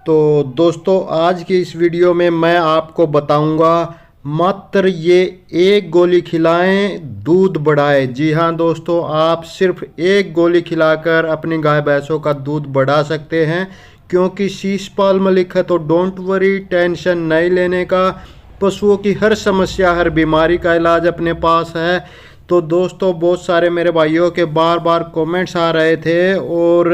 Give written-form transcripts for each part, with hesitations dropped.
तो दोस्तों आज की इस वीडियो में मैं आपको बताऊंगा मात्र ये एक गोली खिलाएं दूध बढ़ाए। जी हाँ दोस्तों, आप सिर्फ एक गोली खिलाकर अपनी गाय भैंसों का दूध बढ़ा सकते हैं। क्योंकि शीशपाल मलिक है तो डोंट वरी, टेंशन नहीं लेने का। पशुओं की हर समस्या, हर बीमारी का इलाज अपने पास है। तो दोस्तों बहुत सारे मेरे भाइयों के बार बार कमेंट्स आ रहे थे और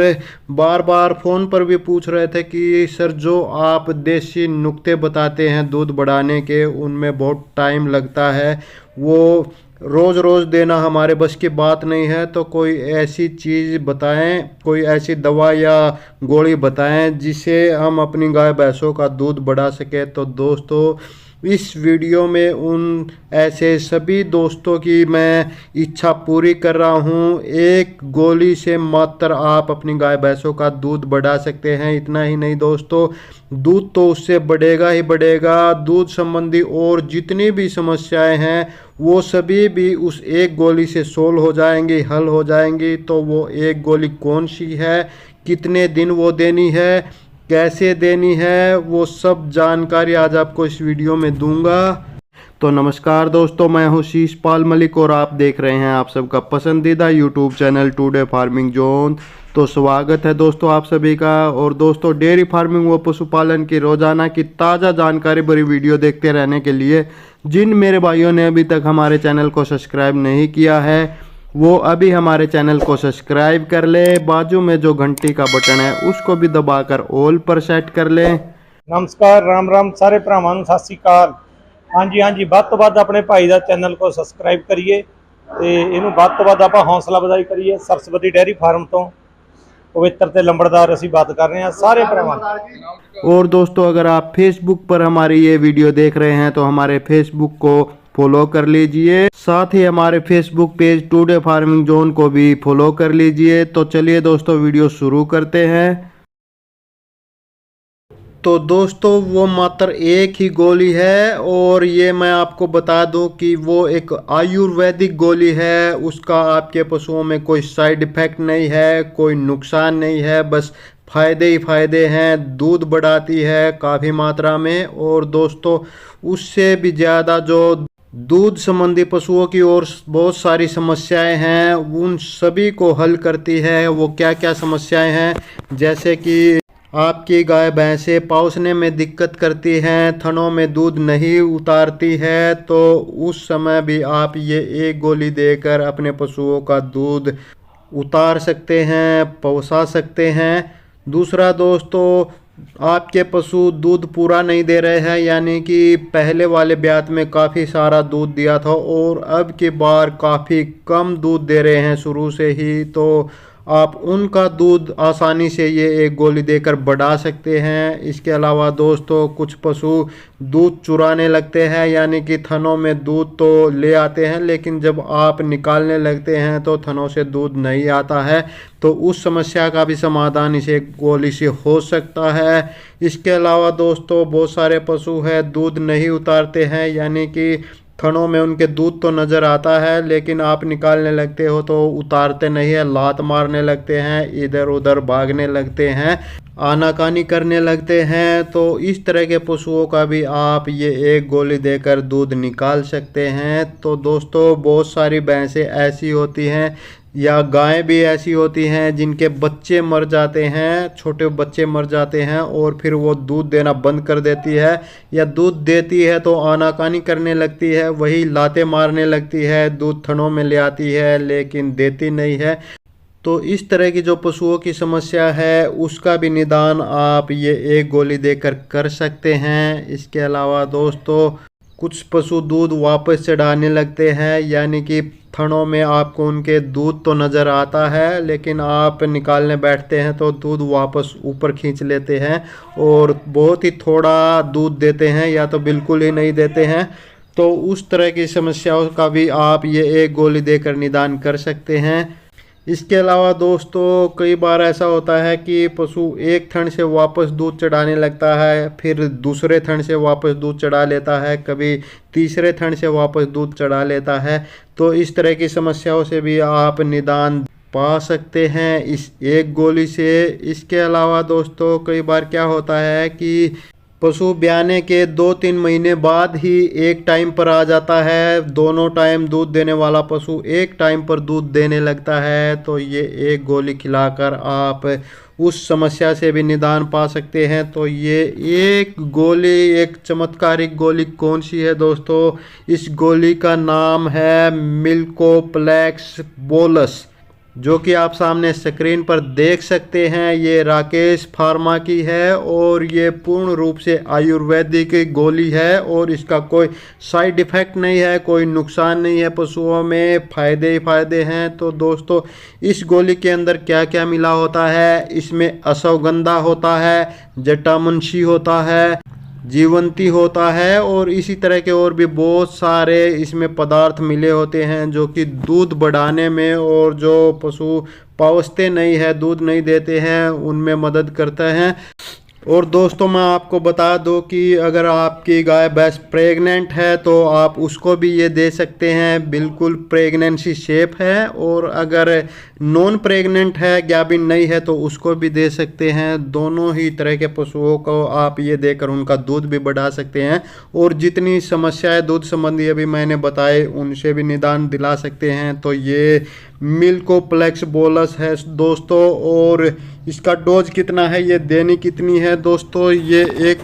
बार बार फ़ोन पर भी पूछ रहे थे कि सर जो आप देसी नुक्ते बताते हैं दूध बढ़ाने के, उनमें बहुत टाइम लगता है, वो रोज़ रोज़ देना हमारे बस की बात नहीं है। तो कोई ऐसी चीज़ बताएं, कोई ऐसी दवा या गोली बताएं जिससे हम अपनी गाय भैंसों का दूध बढ़ा सकें। तो दोस्तों इस वीडियो में उन ऐसे सभी दोस्तों की मैं इच्छा पूरी कर रहा हूँ। एक गोली से मात्र आप अपनी गाय भैंसों का दूध बढ़ा सकते हैं। इतना ही नहीं दोस्तों, दूध तो उससे बढ़ेगा ही बढ़ेगा। दूध संबंधी और जितनी भी समस्याएं हैं वो सभी भी उस एक गोली से सोल्व हो जाएंगी, हल हो जाएंगी। तो वो एक गोली कौन सी है, कितने दिन वो देनी है, कैसे देनी है, वो सब जानकारी आज आपको इस वीडियो में दूंगा। तो नमस्कार दोस्तों, मैं हूं शीशपाल मलिक और आप देख रहे हैं आप सबका पसंदीदा YouTube channel today farming zone. तो स्वागत है दोस्तों आप सभी का। और दोस्तों डेयरी फार्मिंग व पशुपालन की रोजाना की ताज़ा जानकारी भरी वीडियो देखते रहने के लिए जिन मेरे भाइयों ने अभी तक हमारे चैनल को सब्सक्राइब नहीं किया है वो अभी हमारे चैनल को सब्सक्राइब कर ले। बाजू में जो घंटी का बटन है उसको भी दबाकर ऑल पर सेट कर ले। नमस्कार, राम राम सारे भरावां नूं सत श्री अकाल। हाँ जी ਵੱਧ ਤੋਂ ਵੱਧ अपने भाई का चैनल को सबसक्राइब करिए ਤੇ ਇਹਨੂੰ ਵੱਧ ਤੋਂ ਵੱਧ ਆਪਾਂ हौसला ਵਧਾਈ करिए। सरस्वती डेयरी फार्म तो पवित्र ते लंबड़दार असीं बात कर रहे हैं सारे भरावां। और दोस्तों अगर आप फेसबुक पर हमारी ये वीडियो देख रहे हैं तो हमारे फेसबुक को फॉलो कर लीजिए। साथ ही हमारे Facebook page today farming zone को भी फॉलो कर लीजिए। तो चलिए दोस्तों वीडियो शुरू करते हैं। तो दोस्तों वो मात्र एक ही गोली है और ये मैं आपको बता दूं कि वो एक आयुर्वेदिक गोली है। उसका आपके पशुओं में कोई साइड इफ़ेक्ट नहीं है, कोई नुकसान नहीं है, बस फ़ायदे ही फ़ायदे हैं। दूध बढ़ाती है काफ़ी मात्रा में और दोस्तों उससे भी ज़्यादा जो दूध संबंधी पशुओं की और बहुत सारी समस्याएं हैं उन सभी को हल करती है। वो क्या क्या समस्याएं हैं, जैसे कि आपकी गाय भैंसें पाउसने में दिक्कत करती हैं, थनों में दूध नहीं उतारती है, तो उस समय भी आप ये एक गोली देकर अपने पशुओं का दूध उतार सकते हैं, पौसा सकते हैं। दूसरा दोस्तों, आपके पशु दूध पूरा नहीं दे रहे हैं, यानी कि पहले वाले ब्यात में काफ़ी सारा दूध दिया था और अब की बार काफ़ी कम दूध दे रहे हैं शुरू से ही, तो आप उनका दूध आसानी से ये एक गोली देकर बढ़ा सकते हैं। इसके अलावा दोस्तों कुछ पशु दूध चुराने लगते हैं, यानी कि थनों में दूध तो ले आते हैं लेकिन जब आप निकालने लगते हैं तो थनों से दूध नहीं आता है, तो उस समस्या का भी समाधान इस एक गोली से हो सकता है। इसके अलावा दोस्तों बहुत सारे पशु हैं दूध नहीं उतारते हैं, यानी कि थनों में उनके दूध तो नज़र आता है लेकिन आप निकालने लगते हो तो उतारते नहीं है, लात मारने लगते हैं, इधर उधर भागने लगते हैं, आनाकानी करने लगते हैं। तो इस तरह के पशुओं का भी आप ये एक गोली देकर दूध निकाल सकते हैं। तो दोस्तों बहुत सारी भैंसें ऐसी होती हैं या गायें भी ऐसी होती हैं जिनके बच्चे मर जाते हैं, छोटे बच्चे मर जाते हैं और फिर वो दूध देना बंद कर देती है, या दूध देती है तो आनाकानी करने लगती है, वही लाते मारने लगती है, दूध थनों में ले आती है लेकिन देती नहीं है। तो इस तरह की जो पशुओं की समस्या है उसका भी निदान आप ये एक गोली देकर कर सकते हैं। इसके अलावा दोस्तों कुछ पशु दूध वापस चढ़ाने लगते हैं, यानी कि थनों में आपको उनके दूध तो नज़र आता है लेकिन आप निकालने बैठते हैं तो दूध वापस ऊपर खींच लेते हैं और बहुत ही थोड़ा दूध देते हैं या तो बिल्कुल ही नहीं देते हैं। तो उस तरह की समस्याओं का भी आप ये एक गोली देकर निदान कर सकते हैं। इसके अलावा दोस्तों कई बार ऐसा होता है कि पशु एक थन से वापस दूध चढ़ाने लगता है, फिर दूसरे थन से वापस दूध चढ़ा लेता है, कभी तीसरे थन से वापस दूध चढ़ा लेता है। तो इस तरह की समस्याओं से भी आप निदान पा सकते हैं इस एक गोली से। इसके अलावा दोस्तों कई बार क्या होता है कि पशु ब्याने के 2-3 महीने बाद ही एक टाइम पर आ जाता है, दोनों टाइम दूध देने वाला पशु एक टाइम पर दूध देने लगता है, तो ये एक गोली खिलाकर आप उस समस्या से भी निदान पा सकते हैं। तो ये एक गोली, एक चमत्कारिक गोली कौन सी है दोस्तों? इस गोली का नाम है मिल्कोप्लेक्स बोलस, जो कि आप सामने स्क्रीन पर देख सकते हैं। ये राकेश फार्मा की है और ये पूर्ण रूप से आयुर्वेदिक गोली है और इसका कोई साइड इफ़ेक्ट नहीं है, कोई नुकसान नहीं है, पशुओं में फ़ायदे ही फ़ायदे हैं। तो दोस्तों इस गोली के अंदर क्या क्या मिला होता है? इसमें अश्वगंधा होता है, जटामुंशी होता है, जीवंती होता है और इसी तरह के और भी बहुत सारे इसमें पदार्थ मिले होते हैं जो कि दूध बढ़ाने में और जो पशु पवसते नहीं है, दूध नहीं देते हैं, उनमें मदद करता है। और दोस्तों मैं आपको बता दूं कि अगर आपकी गाय भैंस प्रेग्नेंट है तो आप उसको भी ये दे सकते हैं, बिल्कुल प्रेगनेंसी सेफ है। और अगर नॉन प्रेग्नेंट है, गाभिन नहीं है, तो उसको भी दे सकते हैं। दोनों ही तरह के पशुओं को आप ये देकर उनका दूध भी बढ़ा सकते हैं और जितनी समस्याएं दूध संबंधी अभी मैंने बताए उनसे भी निदान दिला सकते हैं। तो ये मिल्कोप्लेक्स बोलस है दोस्तों। और इसका डोज कितना है, ये देनी कितनी है दोस्तों? ये एक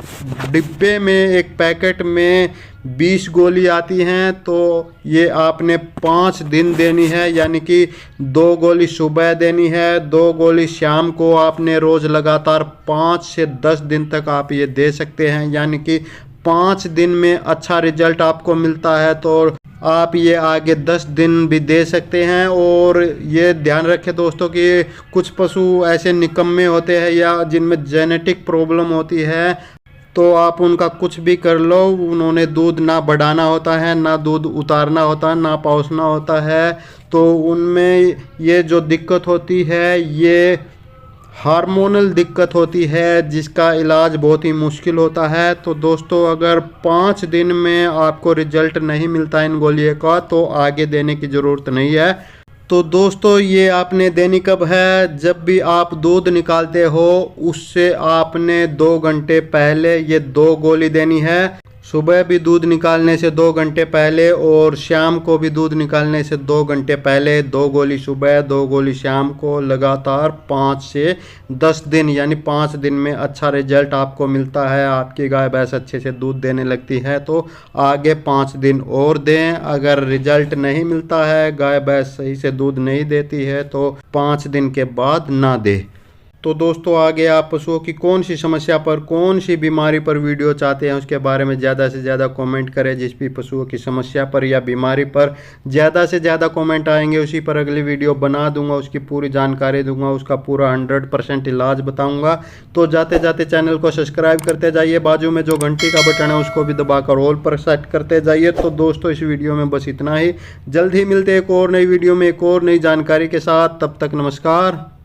डिब्बे में, एक पैकेट में 20 गोली आती हैं, तो ये आपने 5 दिन देनी है, यानी कि 2 गोली सुबह देनी है, 2 गोली शाम को आपने रोज़ लगातार 5 से 10 दिन तक आप ये दे सकते हैं, यानी कि 5 दिन में अच्छा रिजल्ट आपको मिलता है। तो आप ये आगे 10 दिन भी दे सकते हैं। और ये ध्यान रखें दोस्तों कि कुछ पशु ऐसे निकम्मे होते हैं या जिनमें जेनेटिक प्रॉब्लम होती है, तो आप उनका कुछ भी कर लो, उन्होंने दूध ना बढ़ाना होता है, ना दूध उतारना होता है, ना पौसना होता है, तो उनमें ये जो दिक्कत होती है ये हार्मोनल दिक्कत होती है, जिसका इलाज बहुत ही मुश्किल होता है। तो दोस्तों अगर 5 दिन में आपको रिजल्ट नहीं मिलता इन गोलियों का, तो आगे देने की ज़रूरत नहीं है। तो दोस्तों ये आपने देनी कब है? जब भी आप दूध निकालते हो उससे आपने 2 घंटे पहले ये 2 गोली देनी है। सुबह भी दूध निकालने से 2 घंटे पहले और शाम को भी दूध निकालने से 2 घंटे पहले 2 गोली सुबह, 2 गोली शाम को, लगातार 5 से 10 दिन, यानी 5 दिन में अच्छा रिजल्ट आपको मिलता है, आपकी गाय भैंस अच्छे से दूध देने लगती है। तो आगे 5 दिन और दें। अगर रिजल्ट नहीं मिलता है, गाय भैंस सही से दूध नहीं देती है, तो 5 दिन के बाद ना दे। तो दोस्तों आगे आप पशुओं की कौन सी समस्या पर, कौन सी बीमारी पर वीडियो चाहते हैं उसके बारे में ज़्यादा से ज़्यादा कमेंट करें। जिस भी पशुओं की समस्या पर या बीमारी पर ज़्यादा से ज़्यादा कमेंट आएंगे उसी पर अगली वीडियो बना दूंगा, उसकी पूरी जानकारी दूंगा, उसका पूरा 100% इलाज बताऊंगा। तो जाते जाते चैनल को सब्सक्राइब करते जाइए, बाजू में जो घंटी का बटन है उसको भी दबाकर ऑल पर सेट करते जाइए। तो दोस्तों इस वीडियो में बस इतना ही, जल्द ही मिलते एक और नई वीडियो में एक और नई जानकारी के साथ। तब तक नमस्कार।